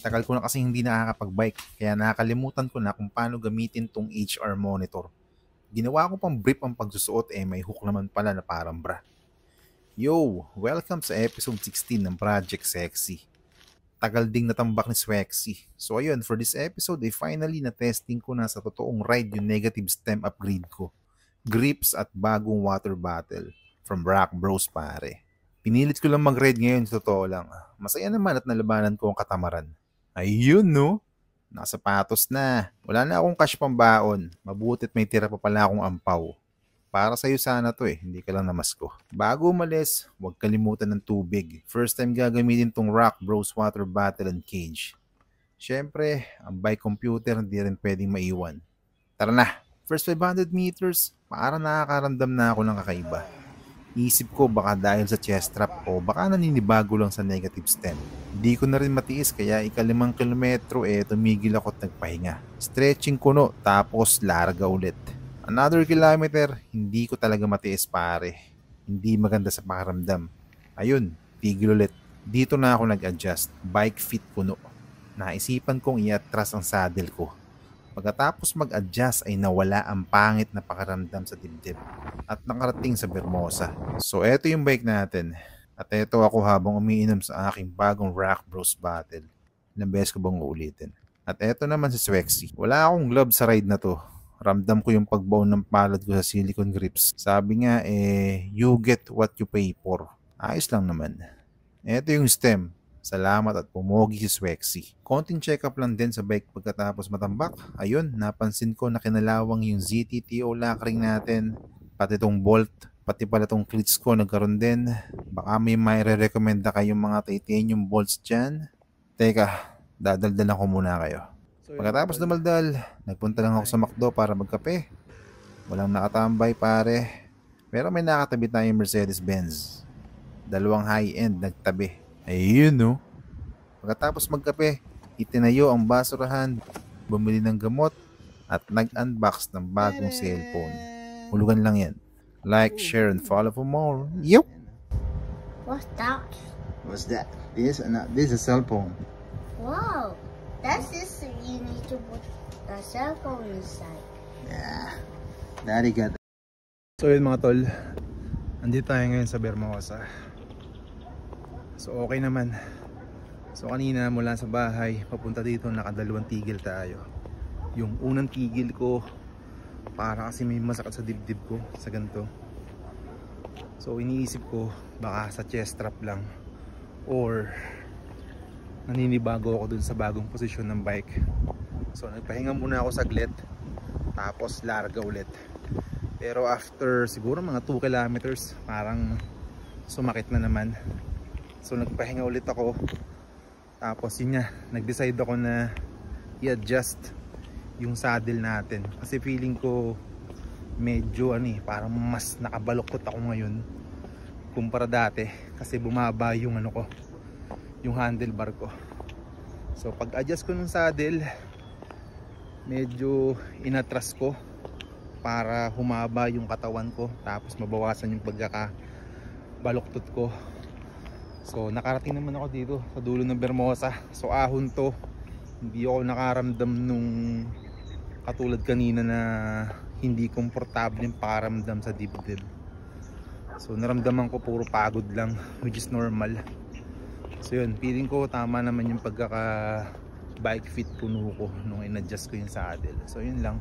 Tagal ko na kasi hindi nakakapag-bike kaya nakakalimutan ko na kung paano gamitin tong HR monitor. Ginawa ko pang brief ang pagsusuot may hook naman pala na parang bra. Yo! Welcome sa episode 16 ng Project Sexy. Tagal ding natambak ni Swexy. So ayun, for this episode finally na-testing ko na sa totoong ride yung negative stem upgrade ko. Grips at bagong water bottle from Rock Bros pare. Pinilit ko lang mag-ride ngayon, sa totoo lang. Masaya naman at nalabanan ko ang katamaran. Ayun no, nakasapatos na. Wala na akong cash pambaon. Mabutit may tira pa pala akong ampaw. Para sa'yo sana to hindi ka lang namasko. Bago umalis, huwag kalimutan ng tubig. First time gagamitin tong Rock Bros water bottle and cage. Siyempre, ang bike computer hindi rin pwedeng maiwan. Tara na, first 500 meters, para nakakaramdam na ako ng kakaiba. Isip ko baka dahil sa chest strap o baka naninibago lang sa negative stem. Hindi ko na rin matiis kaya 5 kilometro tumigil ako at nagpahinga. Stretching kuno tapos larga ulit. Another kilometer, hindi ko talaga matiis pare. Hindi maganda sa pakiramdam. Ayun, tigil ulit. Dito na ako nag-adjust. Bike fit kuno. Naisipan kong iatras ang saddle ko. Pagkatapos mag-adjust ay nawala ang pangit na pakiramdam sa dibdib at nakarating sa Bermosa. So eto yung bike natin. At eto ako habang umiinom sa aking bagong Rock Bros bottle. Ilang beses ko bang uulitin. At eto naman si Swexy. Wala akong glove sa ride na to. Ramdam ko yung pagbaon ng palad ko sa silicone grips. Sabi nga you get what you pay for. Ayos lang naman. Eto yung stem. Salamat at pumogi si Swexy. Konting check-up lang din sa bike pagkatapos matambak. Ayun, napansin ko na kinalawang yung ZTTO lacquering natin. Pati tong bolt, pati pala tong cleats ko nagkaroon din. Baka may recommend na kayong mga titanium bolts dyan. Teka, dadaldalan ko muna kayo. Pagkatapos dumaldal, nagpunta lang ako sa McDo para magkape. Walang nakatambay pare. Pero may nakatabi tayong Mercedes-Benz. 2 high-end nagtabi. Ayun no. Pagkatapos magkape, itinayo ang basurahan, bumili ng gamot, at nag-unbox ng bagong cellphone. Hulugan lang yan. Like, share, and follow for more. Yup! What's that? What's that? This is a cell phone. Wow! That's just you need to put the cell phone inside. Yeah. Daddy got it. So yun mga tol, andito tayo ngayon sa Bermosa. So okay naman. So kanina mula sa bahay papunta dito nakadalawang tigil tayo. Yung unang tigil ko para kasi may masakit sa dibdib ko sa ganito. So iniisip ko baka sa chest strap lang or naninibago ako dun sa bagong posisyon ng bike. So nagpahinga muna ako saglit tapos larga ulit. Pero after siguro mga 2 kilometers parang sumakit na naman. So nagpahinga ulit ako. Tapos yun nga, nag-decide ako na i-adjust yung saddle natin. Kasi feeling ko medyo parang mas nakabaluktot ako ngayon kumpara dati. Kasi bumaba yung yung handlebar ko. So pag adjust ko ng saddle, medyo inatras ko para humaba yung katawan ko. Tapos mabawasan yung pagkakabaluktot ko. So nakarating naman ako dito sa dulo ng Bermosa. So ahon to. Hindi ako nakaramdam nung katulad kanina na hindi komportable yung pakaramdam sa dibdib. So naramdaman ko puro pagod lang, which is normal. So yun, feeling ko tama naman yung pagkaka bike fit puno ko nung in-adjust ko yung saddle. So yun lang.